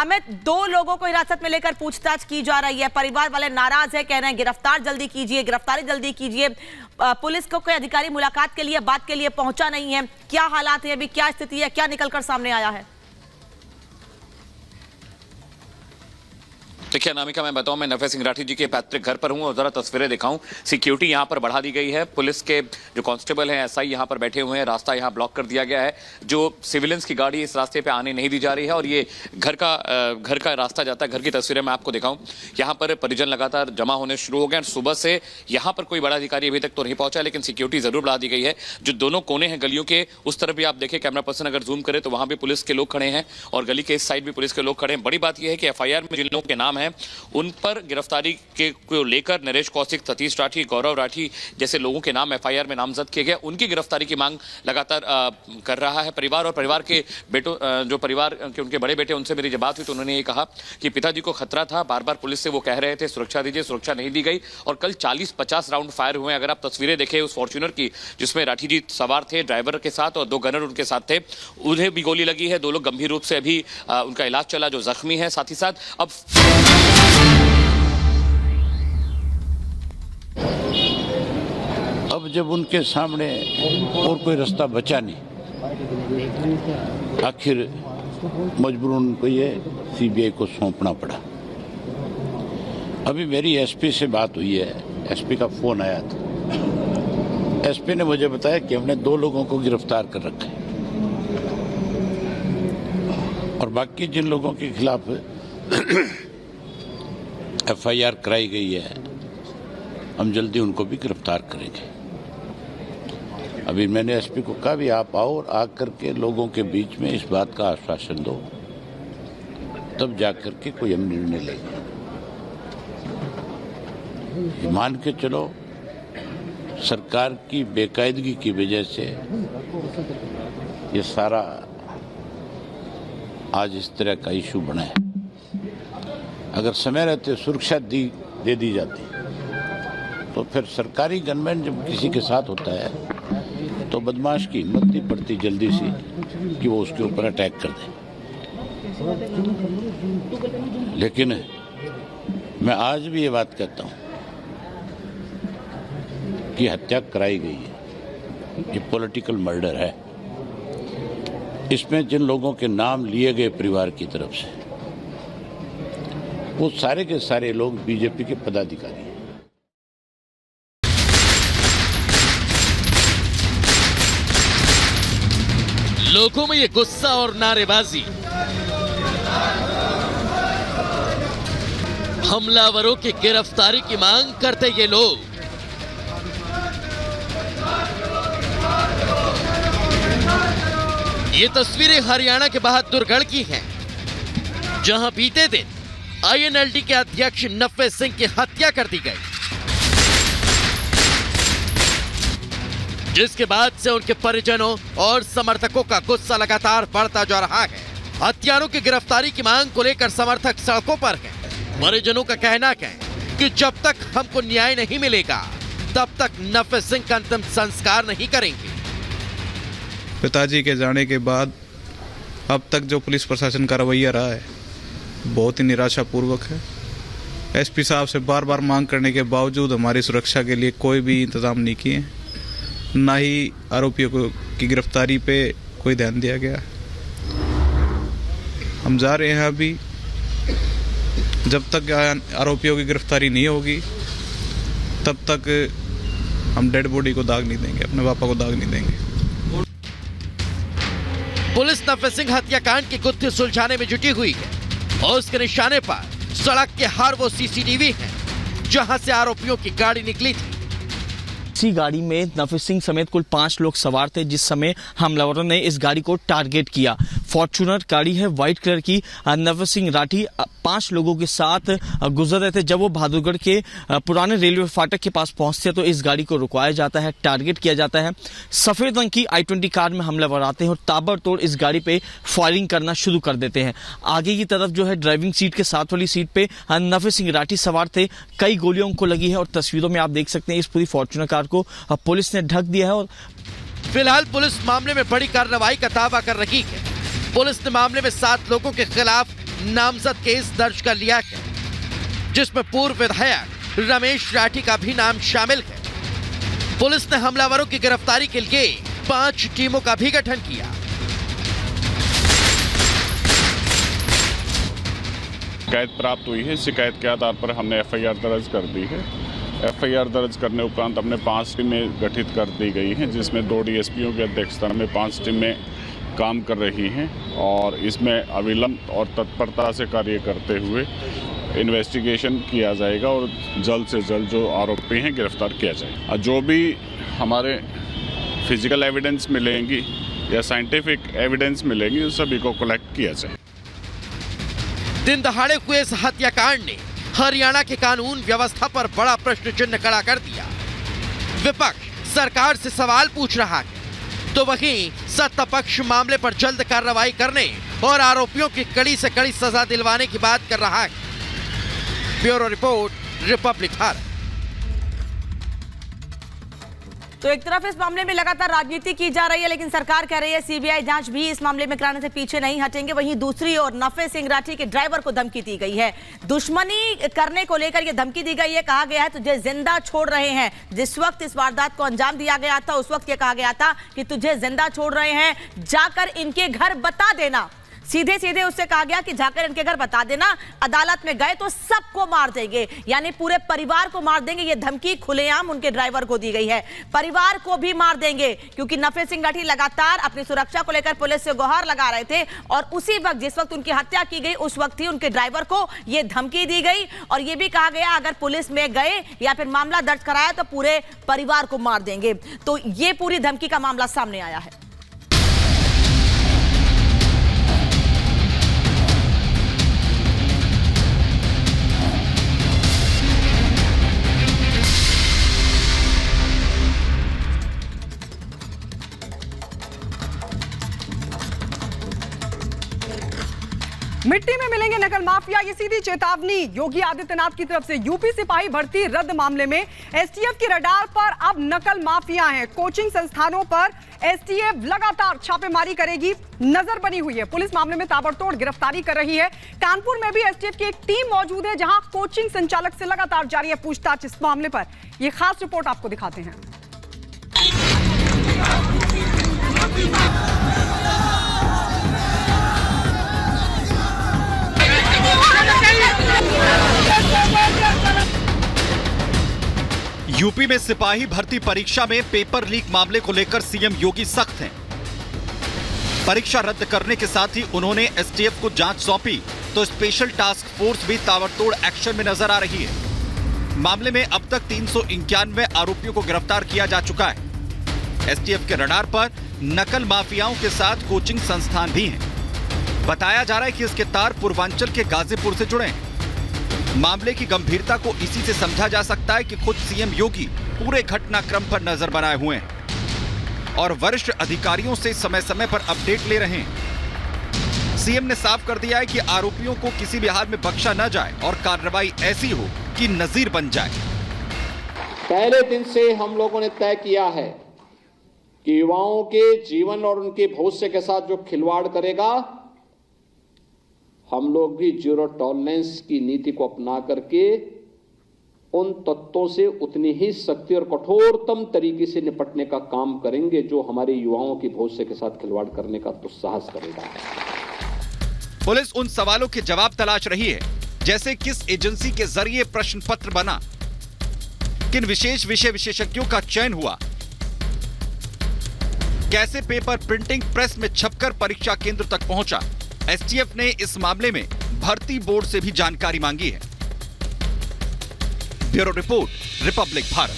अमित, 2 लोगों को हिरासत में लेकर पूछताछ की जा रही है। परिवार वाले नाराज है, कह रहे हैं गिरफ्तार जल्दी कीजिए, गिरफ्तारी जल्दी कीजिए। पुलिस को कोई अधिकारी मुलाकात के लिए, बात के लिए पहुंचा नहीं है। क्या हालात है अभी, क्या स्थिति है, क्या निकलकर सामने आया है? देखिए अनामिका, मैं बताऊं, मैं नफे सिंह राठी जी के पैतृक घर पर हूं और जरा तस्वीरें दिखाऊं। सिक्योरिटी यहां पर बढ़ा दी गई है। पुलिस के जो कांस्टेबल हैं, एसआई यहां पर बैठे हुए हैं। रास्ता यहां ब्लॉक कर दिया गया है। जो सिविलियंस की गाड़ी इस रास्ते पे आने नहीं दी जा रही है और ये घर का रास्ता जाता है। घर की तस्वीरें मैं आपको दिखाऊं। यहां पर परिजन लगातार जमा होने शुरू हो गए। सुबह से यहां पर कोई बड़ा अधिकारी अभी तक तो नहीं पहुंचा, लेकिन सिक्योरिटी जरूर बढ़ा दी गई है। जो दोनों कोने हैं गलियों के, उस तरफ भी आप देखें, कैमरा पर्सन अगर जूम करे तो वहां भी पुलिस के लोग खड़े हैं और गली के इस साइड भी पुलिस के लोग खड़े हैं। बड़ी बात यह है कि एफआईआर में जिन लोगों के नाम है उन पर गिरफ्तारी के को लेकर नरेश कौशिक, सतीश राठी, गौरव राठी जैसे लोगों के नाम एफआईआर में नामजद किए गए। उनकी गिरफ्तारी की मांग लगातार कर रहा है परिवार। और परिवार के बेटों, जो परिवार के उनके बड़े बेटे, उनसे मेरी जब बात हुई तो उन्होंने ये कहा कि पिताजी को खतरा था। बार बार पुलिस से वो कह रहे थे सुरक्षा दीजिए, सुरक्षा नहीं दी गई और कल 40-50 राउंड फायर हुए। अगर आप तस्वीरें देखें उस फॉर्च्यूनर की जिसमें राठी जी सवार थे ड्राइवर के साथ और 2 गनर उनके साथ थे, उन्हें भी गोली लगी है। 2 लोग गंभीर रूप से अभी उनका इलाज चला जो जख्मी है। साथ ही साथ अब जब उनके सामने और कोई रास्ता बचा नहीं, आखिर मजबूरन उनको ये सीबीआई को सौंपना पड़ा। अभी मेरी एसपी से बात हुई है, एसपी का फोन आया था। एसपी ने मुझे बताया कि हमने 2 लोगों को गिरफ्तार कर रखा है और बाकी जिन लोगों के खिलाफ एफआईआर कराई गई है हम जल्दी उनको भी गिरफ्तार करेंगे। अभी मैंने एसपी को कहा भी आप आओ और आकर के लोगों के बीच में इस बात का आश्वासन दो, तब जाकर के कोई हम निर्णय लेंगे। मान के चलो सरकार की बेकायदगी की वजह से ये सारा आज इस तरह का इशू बना है। अगर समय रहते सुरक्षा दे दी जाती तो फिर सरकारी गनमैन जब किसी के साथ होता है तो बदमाश की हिम्मत नहीं पड़ती जल्दी से कि वो उसके ऊपर अटैक कर दे। लेकिन मैं आज भी ये बात कहता हूं कि हत्या कराई गई है, ये पॉलिटिकल मर्डर है। इसमें जिन लोगों के नाम लिए गए परिवार की तरफ से, वो सारे के सारे लोग बीजेपी के पदाधिकारी हैं। लोगों में ये गुस्सा और नारेबाजी, हमलावरों की गिरफ्तारी की मांग करते ये लोग। ये तस्वीरें हरियाणा के बहादुरगढ़ की हैं, जहां बीते दिन आईएनएलडी के अध्यक्ष नफे सिंह की हत्या कर दी गई, जिसके बाद से उनके परिजनों और समर्थकों का गुस्सा लगातार बढ़ता जा रहा है। हत्यारों की गिरफ्तारी की मांग को लेकर समर्थक सड़कों पर हैं। परिजनों का कहना है कि जब तक हमको न्याय नहीं मिलेगा तब तक नफे सिंह का अंतिम संस्कार नहीं करेंगे। पिताजी के जाने के बाद अब तक जो पुलिस प्रशासन का रवैया रहा है बहुत ही निराशापूर्वक है। एसपी साहब से बार बार मांग करने के बावजूद हमारी सुरक्षा के लिए कोई भी इंतजाम नहीं किए, ना ही आरोपियों की गिरफ्तारी पे कोई ध्यान दिया गया। हम जा रहे हैं अभी, जब तक आरोपियों की गिरफ्तारी नहीं होगी तब तक हम डेड बॉडी को दाग नहीं देंगे, अपने पापा को दाग नहीं देंगे। पुलिस नफे सिंह हत्याकांड की गुत्थी सुलझाने में जुटी हुई है और उसके निशाने पर सड़क के हर वो सीसीटीवी हैं जहां से आरोपियों की गाड़ी निकली थी। इसी गाड़ी में नफे सिंह समेत कुल 5 लोग सवार थे जिस समय हमलावरों ने इस गाड़ी को टारगेट किया। फॉर्च्यूनर गाड़ी है व्हाइट कलर की। नफे सिंह राठी 5 लोगों के साथ गुजर रहे थे। जब वो बहादुरगढ़ के पुराने रेलवे फाटक के पास पहुंचते तो इस गाड़ी को रुकवाया जाता है, टारगेट किया जाता है। सफेद रंग की i20 कार में हमलावर आते हैं और ताबड़तोड़ इस गाड़ी पे फायरिंग करना शुरू कर देते हैं। आगे की तरफ जो है ड्राइविंग सीट के साथ वाली सीट पे नफे सिंह राठी सवार थे। कई गोलियों उनको लगी है और तस्वीरों में आप देख सकते हैं इस पूरी फॉर्च्यूनर कार को पुलिस ने ढक दिया है। और फिलहाल पुलिस मामले में बड़ी कार्रवाई का दावा कर रही है। पुलिस ने मामले में 7 लोगों के खिलाफ नामजद केस दर्ज कर लिया है, जिसमें पूर्व विधायक रमेश राठी का भी नाम शामिल है। पुलिस ने हमलावरों की गिरफ्तारी के लिए 5 टीमों का भी गठन किया। शिकायत प्राप्त हुई है। शिकायत के आधार पर हमने एफआईआर दर्ज कर दी है। एफआईआर दर्ज करने उपरांत हमने 5 टीमें गठित कर दी गई हैं, जिसमें 2 डीएसपीओ की अध्यक्षता में 5 टीमें काम कर रही हैं और इसमें अविलंब और तत्परता से कार्य करते हुए इन्वेस्टिगेशन किया जाएगा और जल्द से जल्द जो आरोपी हैं गिरफ्तार किया जाएगा। जो भी हमारे फिजिकल एविडेंस मिलेंगी या साइंटिफिक एविडेंस मिलेंगी, उन सभी को कलेक्ट किया जाए। दिन दहाड़े हुए इस हत्याकांड ने हरियाणा के कानून व्यवस्था पर बड़ा प्रश्न चिन्ह खड़ा कर दिया। विपक्ष सरकार से सवाल पूछ रहा है, तो वहीं सत्ता पक्ष मामले पर जल्द कार्रवाई करने और आरोपियों की कड़ी से कड़ी सजा दिलवाने की बात कर रहा है। Bureau report, Republic Bharat. तो एक तरफ इस मामले में लगातार राजनीति की जा रही है, लेकिन सरकार कह रही है सीबीआई जांच भी इस मामले में कराने से पीछे नहीं हटेंगे। वहीं दूसरी ओर नफे सिंह राठी के ड्राइवर को धमकी दी गई है। दुश्मनी करने को लेकर यह धमकी दी गई है। कहा गया है तुझे जिंदा छोड़ रहे हैं। जिस वक्त इस वारदात को अंजाम दिया गया था, उस वक्त यह कहा गया था कि तुझे जिंदा छोड़ रहे हैं, जाकर इनके घर बता देना। सीधे सीधे उससे कहा गया कि जाकर इनके घर बता देना, अदालत में गए तो सबको मार देंगे, यानी पूरे परिवार को मार देंगे। ये धमकी खुलेआम उनके ड्राइवर को दी गई है। परिवार को भी मार देंगे, क्योंकि नफे सिंह राठी लगातार अपनी सुरक्षा को लेकर पुलिस से गुहार लगा रहे थे और उसी वक्त जिस वक्त उनकी हत्या की गई, उस वक्त ही उनके ड्राइवर को यह धमकी दी गई और यह भी कहा गया अगर पुलिस में गए या फिर मामला दर्ज कराया तो पूरे परिवार को मार देंगे। तो यह पूरी धमकी का मामला सामने आया है। मिट्टी में मिलेंगे नकल माफिया, ये सीधी चेतावनी योगी आदित्यनाथ की तरफ से। यूपी सिपाही भर्ती रद्द मामले में एसटीएफ की रडार पर अब नकल माफिया हैं। कोचिंग संस्थानों पर एसटीएफ लगातार छापेमारी करेगी, नजर बनी हुई है। पुलिस मामले में ताबड़तोड़ गिरफ्तारी कर रही है। कानपुर में भी एसटीएफ की एक टीम मौजूद है, जहां कोचिंग संचालक से लगातार जारी है पूछताछ इस मामले पर। यह खास रिपोर्ट आपको दिखाते हैं। यूपी में सिपाही भर्ती परीक्षा में पेपर लीक मामले को लेकर सीएम योगी सख्त हैं। परीक्षा रद्द करने के साथ ही उन्होंने एसटीएफ को जांच सौंपी, तो स्पेशल टास्क फोर्स भी ताबड़तोड़ एक्शन में नजर आ रही है। मामले में अब तक 391 आरोपियों को गिरफ्तार किया जा चुका है। एसटीएफ के रडार पर नकल माफियाओं के साथ कोचिंग संस्थान भी हैं। बताया जा रहा है कि इसके तार पूर्वांचल के गाजीपुर से जुड़े हैं। मामले की गंभीरता को इसी से समझा जा सकता है कि खुद सीएम योगी पूरे घटनाक्रम पर नजर बनाए हुए हैं और वरिष्ठ अधिकारियों से समय समय पर अपडेट ले रहे हैं। सीएम ने साफ कर दिया है कि आरोपियों को किसी भी हाल में बख्शा न जाए और कार्रवाई ऐसी हो कि नजीर बन जाए। पहले दिन से हम लोगों ने तय किया है कि युवाओं के जीवन और उनके भविष्य के साथ जो खिलवाड़ करेगा, हम लोग भी जीरो टॉलरेंस की नीति को अपना करके उन तत्वों से उतनी ही सख्ती और कठोरतम तरीके से निपटने का काम करेंगे जो हमारे युवाओं के भविष्य के साथ खिलवाड़ करने का दुस्साहस करेगा। पुलिस उन सवालों के जवाब तलाश रही है, जैसे किस एजेंसी के जरिए प्रश्न पत्र बना, किन विशेष विषय विशेषज्ञों का चयन हुआ, कैसे पेपर प्रिंटिंग प्रेस में छपकर परीक्षा केंद्र तक पहुंचा। एसटीएफ ने इस मामले में भर्ती बोर्ड से भी जानकारी मांगी है। Bureau report, Republic Bharat.